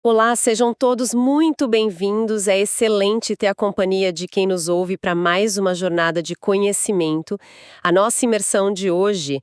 Olá, sejam todos muito bem-vindos. É excelente ter a companhia de quem nos ouve para mais uma jornada de conhecimento. A nossa imersão de hoje,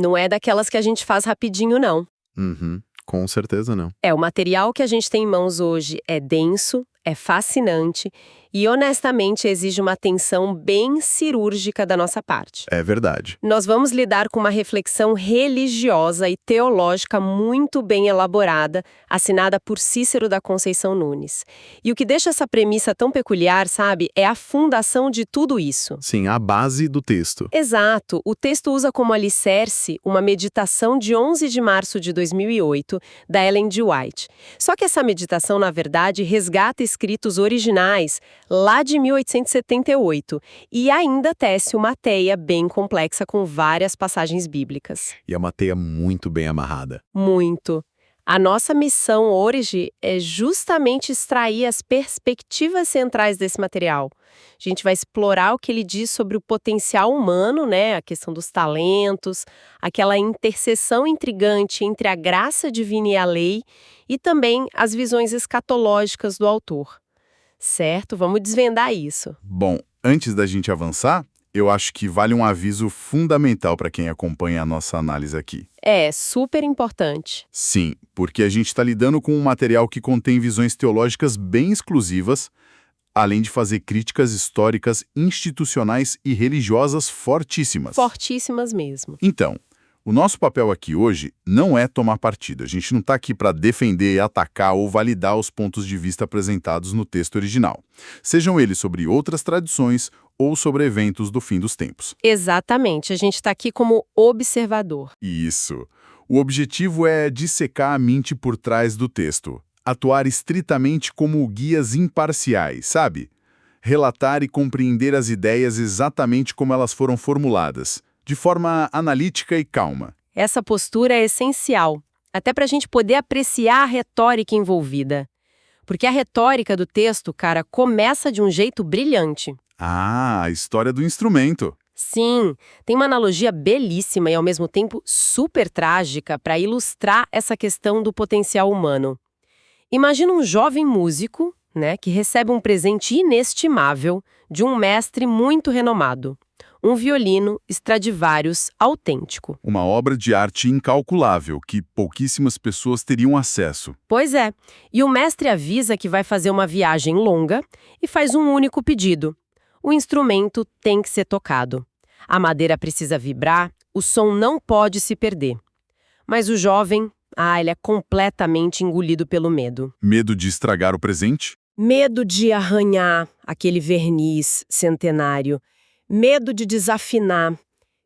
não é daquelas que a gente faz rapidinho, não. Uhum, com certeza não. O material que a gente tem em mãos hoje é denso, é fascinante e, honestamente, exige uma atenção bem cirúrgica da nossa parte. É verdade. Nós vamos lidar com uma reflexão religiosa e teológica muito bem elaborada, assinada por Cícero da Conceição Nunes. E o que deixa essa premissa tão peculiar, sabe, é a fundação de tudo isso. Sim, a base do texto. Exato. O texto usa como alicerce uma meditação de 11 de março de 2008, da Ellen G. White. Só que essa meditação, na verdade, resgata escritos originais lá de 1878 e ainda tece uma teia bem complexa com várias passagens bíblicas. E é uma teia muito bem amarrada. Muito. A nossa missão hoje é justamente extrair as perspectivas centrais desse material. A gente vai explorar o que ele diz sobre o potencial humano, né, a questão dos talentos, aquela interseção intrigante entre a graça divina e a lei, e também as visões escatológicas do autor. Certo? Vamos desvendar isso. Bom, antes da gente avançar, eu acho que vale um aviso fundamental para quem acompanha a nossa análise aqui. É super importante. Sim, porque a gente está lidando com um material que contém visões teológicas bem exclusivas, além de fazer críticas históricas, institucionais e religiosas fortíssimas. Fortíssimas mesmo. Então, o nosso papel aqui hoje não é tomar partido. A gente não está aqui para defender, atacar ou validar os pontos de vista apresentados no texto original, sejam eles sobre outras tradições ou sobre eventos do fim dos tempos. Exatamente, a gente está aqui como observador. Isso. O objetivo é dissecar a mente por trás do texto, atuar estritamente como guias imparciais, sabe? Relatar e compreender as ideias exatamente como elas foram formuladas, de forma analítica e calma. Essa postura é essencial, até para a gente poder apreciar a retórica envolvida. Porque a retórica do texto, cara, começa de um jeito brilhante. Ah, a história do instrumento. Sim, tem uma analogia belíssima e ao mesmo tempo super trágica para ilustrar essa questão do potencial humano. Imagina um jovem músico, né, que recebe um presente inestimável de um mestre muito renomado. Um violino Stradivarius autêntico. Uma obra de arte incalculável que pouquíssimas pessoas teriam acesso. Pois é, e o mestre avisa que vai fazer uma viagem longa e faz um único pedido. O instrumento tem que ser tocado. A madeira precisa vibrar, o som não pode se perder. Mas o jovem, ele é completamente engolido pelo medo. Medo de estragar o presente? Medo de arranhar aquele verniz centenário. Medo de desafinar,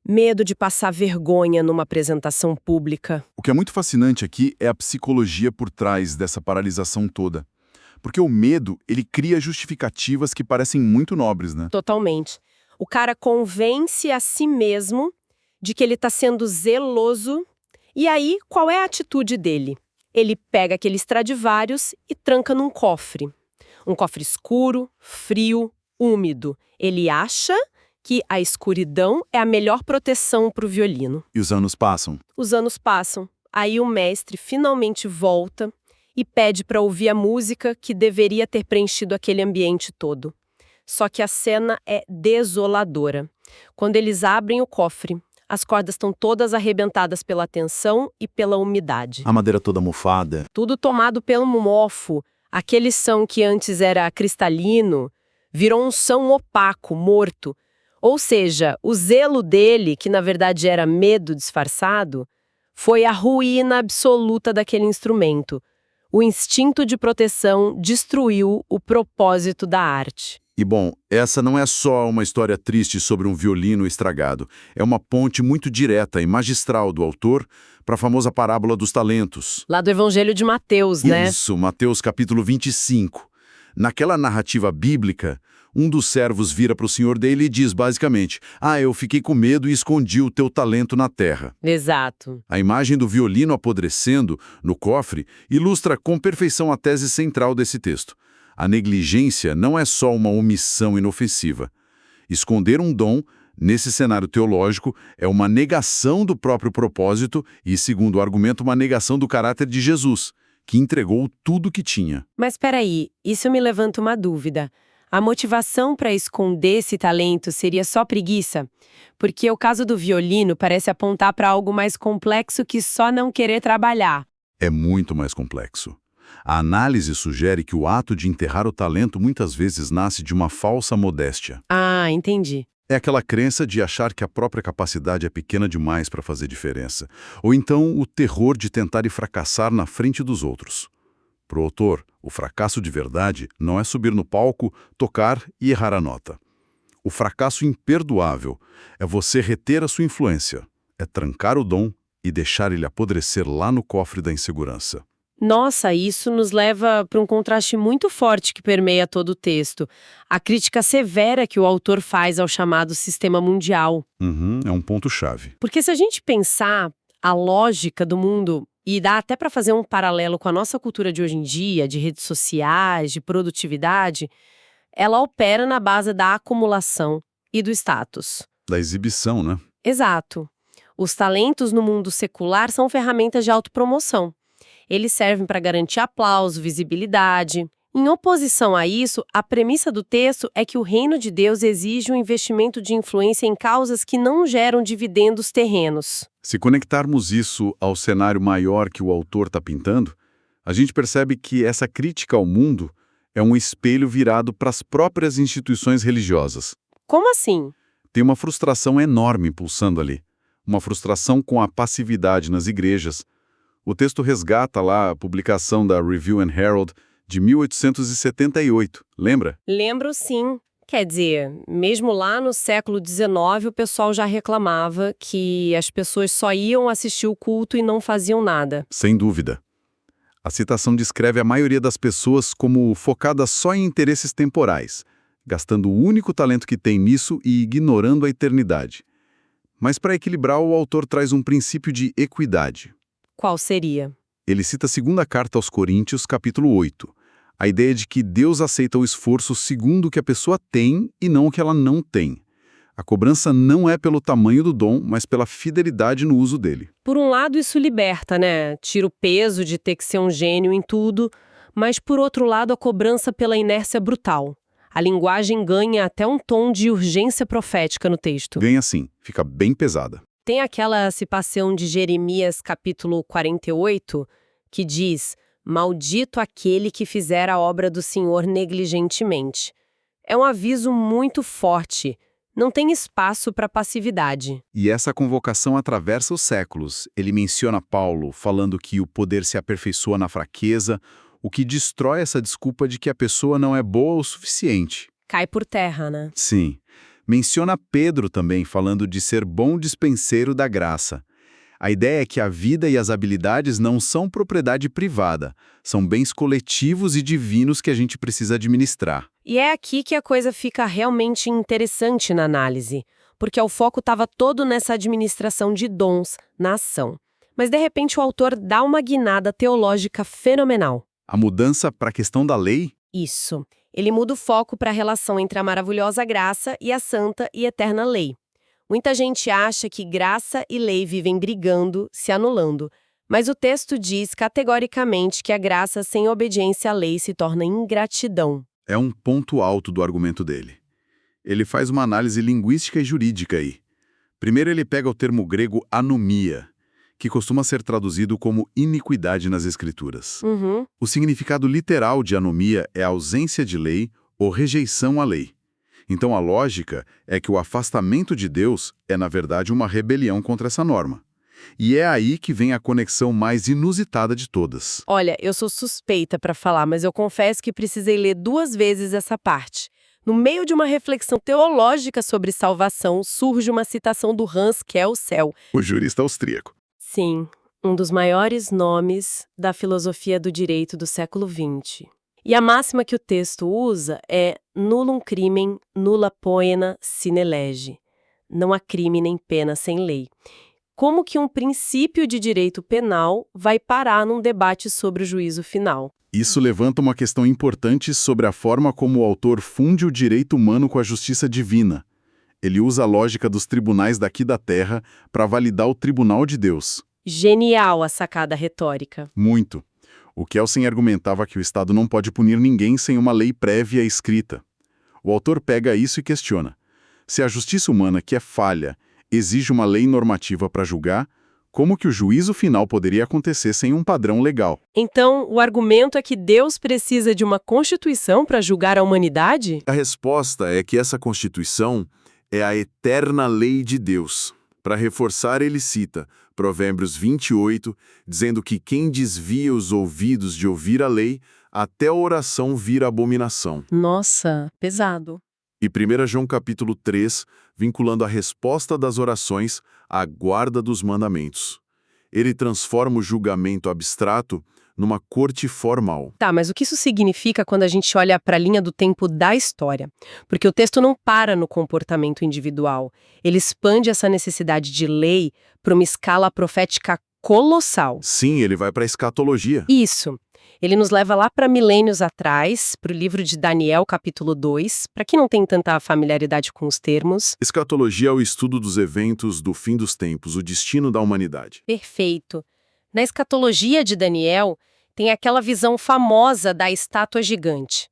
medo de passar vergonha numa apresentação pública. O que é muito fascinante aqui é a psicologia por trás dessa paralisação toda. Porque o medo, ele cria justificativas que parecem muito nobres, né? Totalmente. O cara convence a si mesmo de que ele está sendo zeloso. E aí, qual é a atitude dele? Ele pega aquele Stradivarius e tranca num cofre. Um cofre escuro, frio, úmido. Ele acha que a escuridão é a melhor proteção para o violino. E os anos passam. Os anos passam. Aí o mestre finalmente volta e pede para ouvir a música que deveria ter preenchido aquele ambiente todo. Só que a cena é desoladora. Quando eles abrem o cofre, as cordas estão todas arrebentadas pela tensão e pela umidade. A madeira toda mofada. Tudo tomado pelo mofo. Aquele som que antes era cristalino virou um som opaco, morto. Ou seja, o zelo dele, que na verdade era medo disfarçado, foi a ruína absoluta daquele instrumento. O instinto de proteção destruiu o propósito da arte. E bom, essa não é só uma história triste sobre um violino estragado. É uma ponte muito direta e magistral do autor para a famosa parábola dos talentos. Lá do Evangelho de Mateus, né? Isso, Mateus capítulo 25. Naquela narrativa bíblica, um dos servos vira para o senhor dele e diz basicamente: eu fiquei com medo e escondi o teu talento na terra. Exato. A imagem do violino apodrecendo no cofre ilustra com perfeição a tese central desse texto. A negligência não é só uma omissão inofensiva. Esconder um dom, nesse cenário teológico, é uma negação do próprio propósito e, segundo o argumento, uma negação do caráter de Jesus, que entregou tudo que tinha. Mas peraí, isso me levanta uma dúvida. A motivação para esconder esse talento seria só preguiça? Porque o caso do violino parece apontar para algo mais complexo que só não querer trabalhar. É muito mais complexo. A análise sugere que o ato de enterrar o talento muitas vezes nasce de uma falsa modéstia. Ah, entendi. É aquela crença de achar que a própria capacidade é pequena demais para fazer diferença. Ou então o terror de tentar e fracassar na frente dos outros. Para o autor, o fracasso de verdade não é subir no palco, tocar e errar a nota. O fracasso imperdoável é você reter a sua influência, é trancar o dom e deixar ele apodrecer lá no cofre da insegurança. Nossa, isso nos leva para um contraste muito forte que permeia todo o texto. A crítica severa que o autor faz ao chamado sistema mundial. É um ponto-chave. Porque se a gente pensar a lógica do mundo, e dá até para fazer um paralelo com a nossa cultura de hoje em dia, de redes sociais, de produtividade, ela opera na base da acumulação e do status. Da exibição, né? Exato. Os talentos no mundo secular são ferramentas de autopromoção. Eles servem para garantir aplauso, visibilidade. Em oposição a isso, a premissa do texto é que o reino de Deus exige um investimento de influência em causas que não geram dividendos terrenos. Se conectarmos isso ao cenário maior que o autor está pintando, a gente percebe que essa crítica ao mundo é um espelho virado para as próprias instituições religiosas. Como assim? Tem uma frustração enorme pulsando ali. Uma frustração com a passividade nas igrejas. O texto resgata lá a publicação da Review and Herald de 1878, lembra? Lembro sim. Quer dizer, mesmo lá no século XIX, o pessoal já reclamava que as pessoas só iam assistir o culto e não faziam nada. Sem dúvida. A citação descreve a maioria das pessoas como focadas só em interesses temporais, gastando o único talento que tem nisso e ignorando a eternidade. Mas para equilibrar, o autor traz um princípio de equidade. Qual seria? Ele cita a segunda carta aos Coríntios, capítulo 8. A ideia de que Deus aceita o esforço segundo o que a pessoa tem e não o que ela não tem. A cobrança não é pelo tamanho do dom, mas pela fidelidade no uso dele. Por um lado, isso liberta, né? Tira o peso de ter que ser um gênio em tudo, mas por outro lado, a cobrança pela inércia brutal. A linguagem ganha até um tom de urgência profética no texto. Ganha sim, fica bem pesada. Tem aquela citação de Jeremias, capítulo 48, que diz: "Maldito aquele que fizer a obra do Senhor negligentemente." É um aviso muito forte. Não tem espaço para passividade. E essa convocação atravessa os séculos. Ele menciona Paulo, falando que o poder se aperfeiçoa na fraqueza, o que destrói essa desculpa de que a pessoa não é boa o suficiente. Cai por terra, né? Sim. Menciona Pedro também, falando de ser bom dispenseiro da graça. A ideia é que a vida e as habilidades não são propriedade privada, são bens coletivos e divinos que a gente precisa administrar. E é aqui que a coisa fica realmente interessante na análise, porque o foco estava todo nessa administração de dons, na ação. Mas de repente o autor dá uma guinada teológica fenomenal. A mudança para a questão da lei? Isso. Ele muda o foco para a relação entre a maravilhosa graça e a santa e eterna lei. Muita gente acha que graça e lei vivem brigando, se anulando, mas o texto diz categoricamente que a graça sem obediência à lei se torna ingratidão. É um ponto alto do argumento dele. Ele faz uma análise linguística e jurídica aí. Primeiro ele pega o termo grego anomia, que costuma ser traduzido como iniquidade nas escrituras. O significado literal de anomia é ausência de lei ou rejeição à lei. Então a lógica é que o afastamento de Deus é, na verdade, uma rebelião contra essa norma. E é aí que vem a conexão mais inusitada de todas. Olha, eu sou suspeita para falar, mas eu confesso que precisei ler 2 vezes essa parte. No meio de uma reflexão teológica sobre salvação, surge uma citação do Hans Kelsen. O jurista austríaco. Sim, um dos maiores nomes da filosofia do direito do século XX. E a máxima que o texto usa é nullum crimen, nulla poena sine lege. Não há crime nem pena sem lei. Como que um princípio de direito penal vai parar num debate sobre o juízo final? Isso levanta uma questão importante sobre a forma como o autor funde o direito humano com a justiça divina. Ele usa a lógica dos tribunais daqui da Terra para validar o tribunal de Deus. Genial a sacada retórica. Muito. O Kelsen argumentava que o Estado não pode punir ninguém sem uma lei prévia escrita. O autor pega isso e questiona. Se a justiça humana, que é falha, exige uma lei normativa para julgar, como que o juízo final poderia acontecer sem um padrão legal? Então, o argumento é que Deus precisa de uma constituição para julgar a humanidade? A resposta é que essa Constituição é a eterna lei de Deus. Para reforçar, ele cita Provérbios 28, dizendo que quem desvia os ouvidos de ouvir a lei, até a oração vira abominação. Nossa, pesado. E 1 João capítulo 3, vinculando a resposta das orações à guarda dos mandamentos. Ele transforma o julgamento abstrato numa corte formal. Tá, mas o que isso significa quando a gente olha para a linha do tempo da história? Porque o texto não para no comportamento individual. Ele expande essa necessidade de lei para uma escala profética colossal. Sim, ele vai para a escatologia. Isso. Ele nos leva lá para milênios atrás, para o livro de Daniel, capítulo 2, para quem não tem tanta familiaridade com os termos. Escatologia é o estudo dos eventos do fim dos tempos, o destino da humanidade. Perfeito. Na escatologia de Daniel, tem aquela visão famosa da estátua gigante.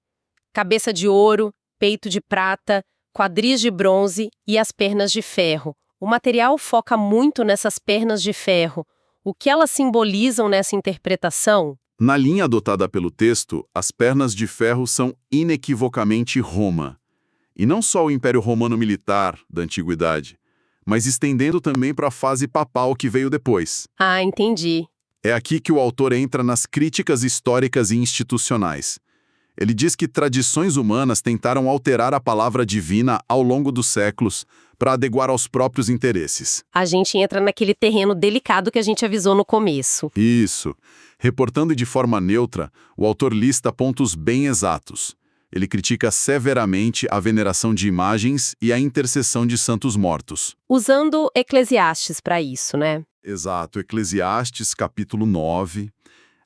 Cabeça de ouro, peito de prata, quadris de bronze e as pernas de ferro. O material foca muito nessas pernas de ferro. O que elas simbolizam nessa interpretação? Na linha adotada pelo texto, as pernas de ferro são inequivocamente Roma. E não só o Império Romano Militar da Antiguidade, mas estendendo também para a fase papal que veio depois. Ah, entendi. É aqui que o autor entra nas críticas históricas e institucionais. Ele diz que tradições humanas tentaram alterar a palavra divina ao longo dos séculos para adequar aos próprios interesses. A gente entra naquele terreno delicado que a gente avisou no começo. Isso. Reportando de forma neutra, o autor lista pontos bem exatos. Ele critica severamente a veneração de imagens e a intercessão de santos mortos. Usando Eclesiastes para isso, né? Exato, Eclesiastes capítulo 9,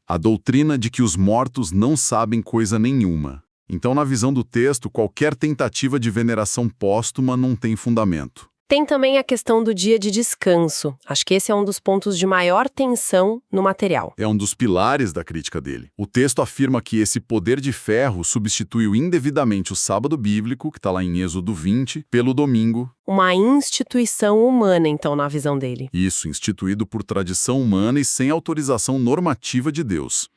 a doutrina de que os mortos não sabem coisa nenhuma. Então, na visão do texto, qualquer tentativa de veneração póstuma não tem fundamento. Tem também a questão do dia de descanso. Acho que esse é um dos pontos de maior tensão no material. É um dos pilares da crítica dele. O texto afirma que esse poder de ferro substituiu indevidamente o sábado bíblico, que está lá em Êxodo 20, pelo domingo. Uma instituição humana, então, na visão dele. Isso, instituído por tradição humana e sem autorização normativa de Deus.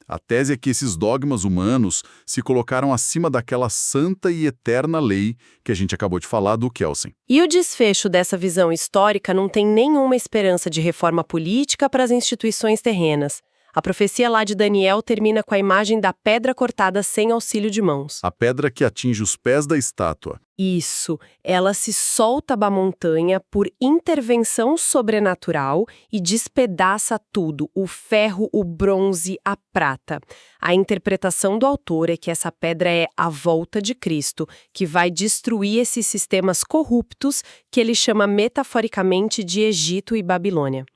A tese é que esses dogmas humanos se colocaram acima daquela santa e eterna lei que a gente acabou de falar do Kelsen. E o desfecho dessa visão histórica não tem nenhuma esperança de reforma política para as instituições terrenas. A profecia lá de Daniel termina com a imagem da pedra cortada sem auxílio de mãos. A pedra que atinge os pés da estátua. Isso, ela se solta da montanha por intervenção sobrenatural e despedaça tudo, o ferro, o bronze, a prata. A interpretação do autor é que essa pedra é a volta de Cristo, que vai destruir esses sistemas corruptos que ele chama metaforicamente de Egito e Babilônia.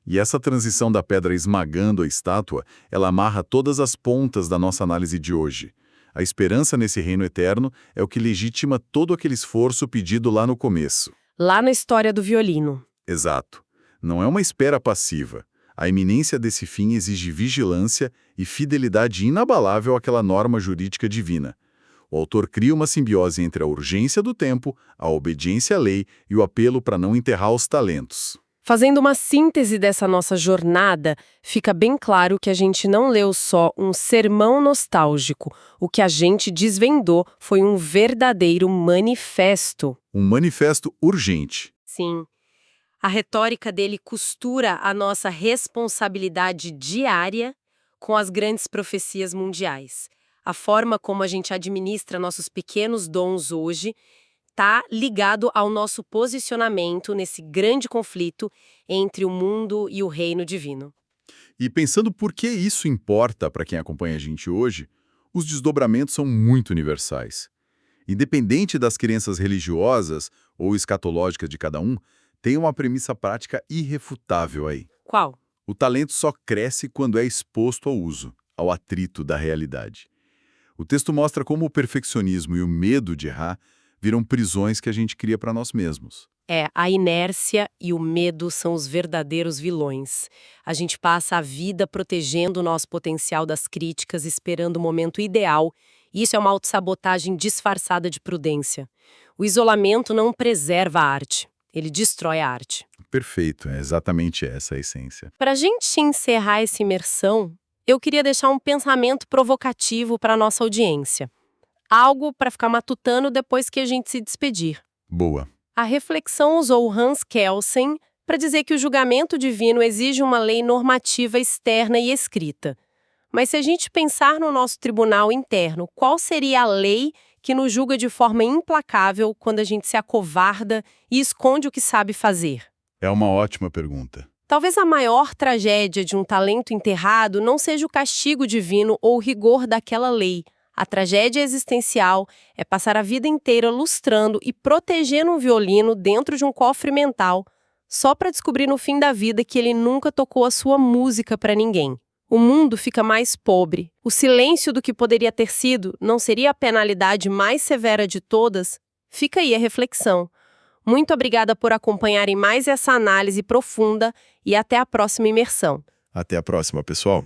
E essa transição da pedra esmagando a estátua, ela amarra todas as pontas da nossa análise de hoje. A esperança nesse reino eterno é o que legitima todo aquele esforço pedido lá no começo. Lá na história do violino. Exato. Não é uma espera passiva. A iminência desse fim exige vigilância e fidelidade inabalável àquela norma jurídica divina. O autor cria uma simbiose entre a urgência do tempo, a obediência à lei e o apelo para não enterrar os talentos. Fazendo uma síntese dessa nossa jornada, fica bem claro que a gente não leu só um sermão nostálgico. O que a gente desvendou foi um verdadeiro manifesto. Um manifesto urgente. Sim. A retórica dele costura a nossa responsabilidade diária com as grandes profecias mundiais. A forma como a gente administra nossos pequenos dons hoje está ligado ao nosso posicionamento nesse grande conflito entre o mundo e o reino divino. E pensando por que isso importa para quem acompanha a gente hoje, os desdobramentos são muito universais. Independente das crenças religiosas ou escatológicas de cada um, tem uma premissa prática irrefutável aí. Qual? O talento só cresce quando é exposto ao uso, ao atrito da realidade. O texto mostra como o perfeccionismo e o medo de errar viram prisões que a gente cria para nós mesmos. A inércia e o medo são os verdadeiros vilões. A gente passa a vida protegendo o nosso potencial das críticas, esperando o momento ideal. E isso é uma autossabotagem disfarçada de prudência. O isolamento não preserva a arte, ele destrói a arte. Perfeito, é exatamente essa a essência. Para a gente encerrar essa imersão, eu queria deixar um pensamento provocativo para a nossa audiência. Algo para ficar matutando depois que a gente se despedir. Boa. A reflexão usou Hans Kelsen para dizer que o julgamento divino exige uma lei normativa externa e escrita. Mas se a gente pensar no nosso tribunal interno, qual seria a lei que nos julga de forma implacável quando a gente se acovarda e esconde o que sabe fazer? É uma ótima pergunta. Talvez a maior tragédia de um talento enterrado não seja o castigo divino ou o rigor daquela lei. A tragédia existencial é passar a vida inteira lustrando e protegendo um violino dentro de um cofre mental, só para descobrir no fim da vida que ele nunca tocou a sua música para ninguém. O mundo fica mais pobre. O silêncio do que poderia ter sido não seria a penalidade mais severa de todas? Fica aí a reflexão. Muito obrigada por acompanharem mais essa análise profunda e até a próxima imersão. Até a próxima, pessoal.